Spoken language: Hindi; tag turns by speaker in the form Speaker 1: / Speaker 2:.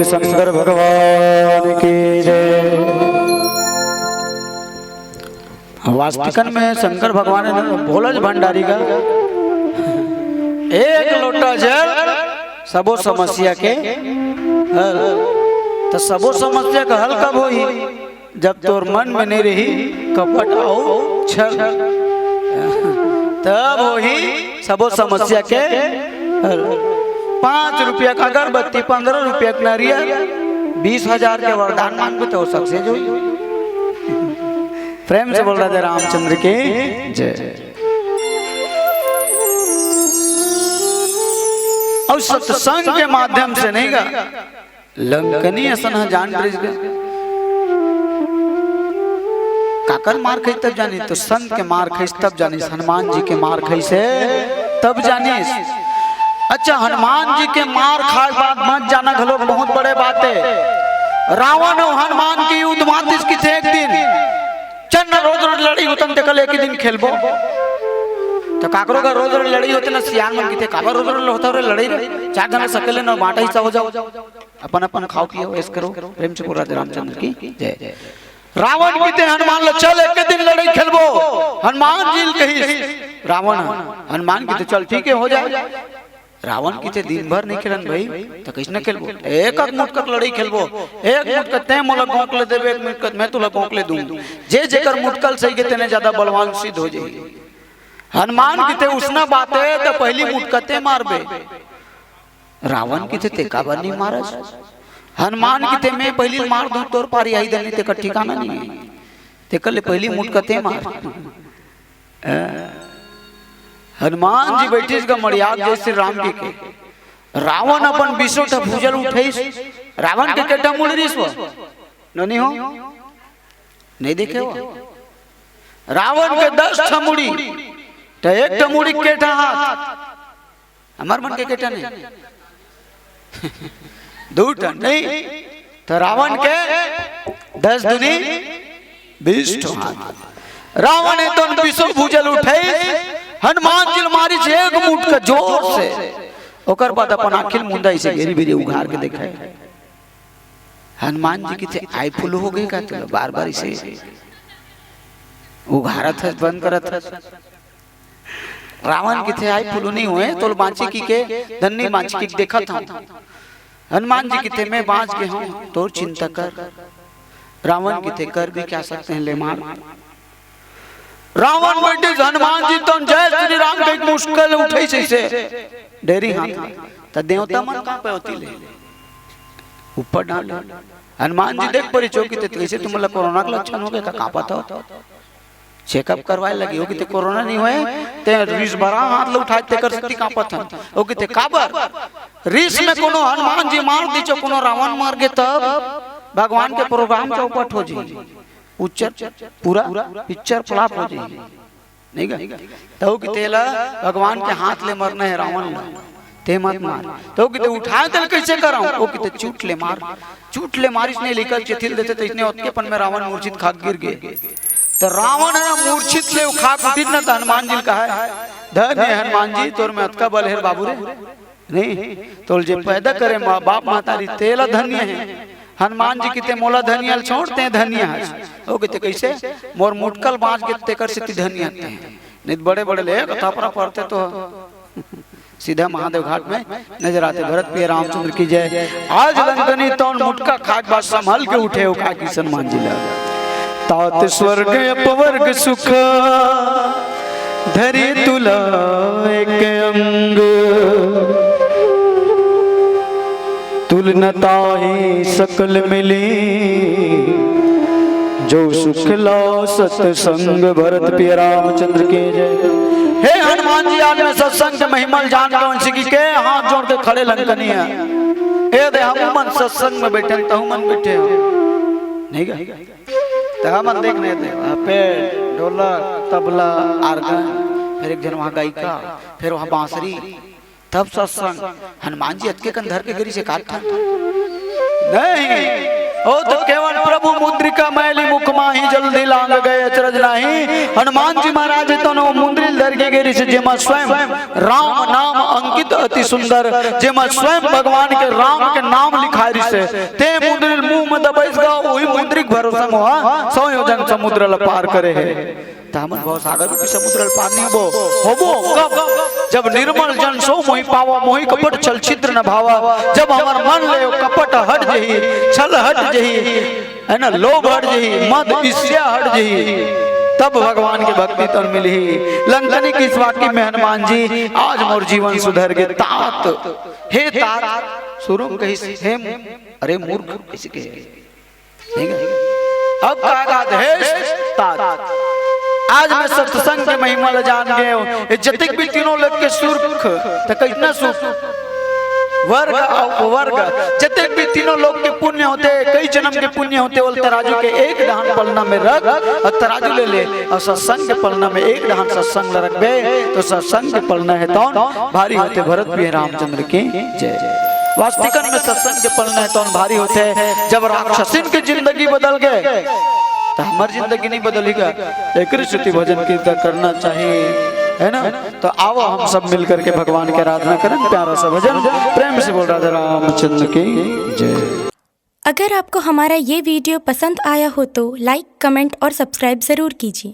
Speaker 1: बोल शंकर भगवान की जय। वास्तविकन में शंकर भगवान ने भोलज भंडारी का एक लोटा जल सबो समस्या के हल। तो सबो समस्या का हल कब होई? जब तोर मन में नहीं रही कपट आओ छल, तब होई सबो समस्या के हल। 5 रुपया का अगरबत्ती, 15 रुपया का नारियल, 20,000 के वरदान मांग तो सक्सेस हुई। प्रेम से बोल रहा था रामचंद्र की जय। और सत्संग के माध्यम से नहीं गा लंकनी असन जान काकर मार खाई तब जानी, तो संत के मार खाई तब जानी, हनुमान जी के मार खाई से तब जानी। अच्छा, हनुमान जी के मार खाए बाद मत जाना घलो बहुत बड़े बात है। रावण और हनुमान की युद्ध मातिस की थे एक दिन चन्न रोज रोज लड़ी होतन ते कल एक ही दिन खेलबो। तो काकरो का रोज रोज लड़ी होते ना सियान मन की थे काबर रोज रोज होता रे लड़ी रे 4 जन सकले न बाटा हिस्सा हो जाओ, अपन अपन खाओ पियो ऐस करो। प्रेम से बोल रहा रामचंद्र की जय। रावण की थे हनुमान लो चल एक दिन लड़ाई खेलबो। हनुमान जी कही रावण हनुमान की तो चल ठीक है हो जाए। रावण की थे दिन भर नहीं खेलन भाई तो कैसे न खेलबो, एक मुटक लड़ाई खेलबो। एक मुटक ते मोला गोंकले देबे, एक मुटक मैं तुला गोंकले दूं। जे जेकर मुटकल सही के तेने ज्यादा बलवान सिद्ध हो जाई। हनुमान की थे उसना बात है तो पहली मुटकते मारबे। रावण की थे ते काबर नहीं मारस। हनुमान की थे मैं पहली मार दूं तोर पारी आई दनी ते का ठिकाना नहीं है, ते कल पहली मुटकते मार। हनुमान जी बैठिस का मड़ियाक जय श्री राम जी के। रावण अपन बिसोठ भूजल उठाइस। रावण के केटा मुड़रिस वो ननी हो नहीं देखे हो। रावण के 10 ठमुड़ी तो एक ठमुड़ी केटा हाथ हमार मन के केटा नहीं 2 टन नहीं तो रावण के 10 दुनी 20 हाथ। रावण ने तो बिसो भूजल उठाई। हनुमान जी मारी से एक मुठ का जोर से ओकर बाद अपन आखिल मुंडा इसे घेरी बेरी उघार के देखा। हनुमान जी की थे आई फुल हो गई का तो बार बार इसे उघारत है बंद करत है। रावण की थे आई फुल नहीं हुए तो बांची की के धन्नी बांची की देखा था। हनुमान जी की थे मैं बांच के हूँ तो चिंता कर। रावण की थे कर भी क्या सकते हैं ले मार। रावण बैठे हनुमान जी तो जय श्री राम के मुश्किल उठे से डेरी हाथ तो देवता मन कहां पे होती ले ऊपर डाल। हनुमान जी देख परी चौकी ते कैसे तुमला कोरोना का लक्षण हो गया का पता हो। चेकअप करवाए लगी हो कि ते कोरोना नहीं हुए ते रिस भरा हाथ ले उठाए ते कर सकती कापत हन हो कि ते काबर रिस में कोनो हनुमान जी मार दी चो कोनो रावण मार के तब भगवान के प्रोग्राम चौपट हो जी उच्चर पूरा पिक्चर फ्लॉप हो जाएगी नहीं गा। तो कि तेला भगवान के हाथ ले मरना है रावण ला ते मत मार। तो कि ते उठाए तल कैसे कराऊं ओ कि ते चूट ले मार इसने लेकर चिथिल देते तो इसने उत्के पन में रावण मूर्छित खाक गिर गए। तो रावण है मूर्छित से खाक उठित ना तो हनुमान जी कहा है धन्य हनुमान जी तोर में अतका बल है बाबू रे नहीं तोल जे पैदा करे माँ बाप मातारी तेला धन्य है। हनुमान जी की ते मोला धनियल छोड़ते हैं धनिया हो गए कैसे मोर मुटकल बांच के ते कर से धनिया नहीं बड़े बड़े ले कथापरा पढ़ते तो सीधा महादेव घाट में नजर आते। भरत पे रामचंद्र की जय। आज लंकनी तो मुटका खाक बात संभल के उठे हो का किशन मान जी ला तात स्वर्ग अपवर्ग सुख धरी तुला एक अंग तुलनता ही सकल मिली जो सुख ला सत्संग। भरत प्रिय रामचंद्र के जय। हे हनुमान जी आज में सत्संग के महिमा जान कौन सी के हाथ जोड़ के खड़े लंकनी है। ए दे हम मन सत्संग में बैठे तो मन बैठे हो नहीं गा तो हम देखने दे पे ढोलक तबला आर्गन फिर एक जन वहां गायिका फिर वहां बांसुरी तब सत्संग। हनुमान जी अटके कंधर के गिरी से काट था नहीं ओ तो केवल प्रभु मुद्रिका मैली मुख माही जल्दी लांग गए अचरज नाही। हनुमान जी महाराज तो नो मुंद्रिल धर के गिरी से जेमा स्वयं राम नाम अंकित अति सुंदर, जेमा स्वयं भगवान के राम के नाम लिखाई से ते मुंद्रिल मुंह में दबाइस गा वही मुंद्रिक भरोसा मोहा 100 योजन समुद्र ल पार करे है। तामन भव सागर रूपी समुद्र ल पार नहीं होबो कब जब निर्मल जन सो मोहि पावा, मोहि कपट छल छिद्र न भावा। जब हमर मन ले कपट हट जही, छल हट जही, है ना, लोभ हट जही, मद ईर्ष्या हट जही, तब भगवान की भक्ति तन मिली। लंकनी की इस वाक्य में हनुमान जी आज मोर जीवन सुधर गए। तात हे तात सुरुम कही हे अरे मूर्ख किसी के ठीक है। अब कहा हे तात आज मैं सत्संग के महिमा ल जान गए। जतिक भी तीनों लोग के सुख तो कितना सुख वर्ग अपवर्ग जतिक भी तीनों लोग के पुण्य होते, कई जन्म के पुण्य होते, बोल तराजू के एक डहान पलना में रख और तराजू ले ले और सत्संग के पलना में एक डहान सत्संग रख बे तो सत्संग के पलना है तो भारी होते। भरत भी रामचंद्र की जय। वास्तविकन में सत्संग के पलना है तो भारी होते। जब राक्षसिन की जिंदगी बदल गए तो हमारी जिंदगी नहीं बदलेगा। एक स्तुति भजन कीर्तन करना चाहिए, है ना। तो आओ हम सब मिलकर के भगवान की आराधना करें। प्यारा सा भजन प्रेम से बोल राधा रामचंद्र की जय।
Speaker 2: अगर आपको हमारा ये वीडियो पसंद आया हो तो लाइक, कमेंट और सब्सक्राइब ज़रूर कीजिए।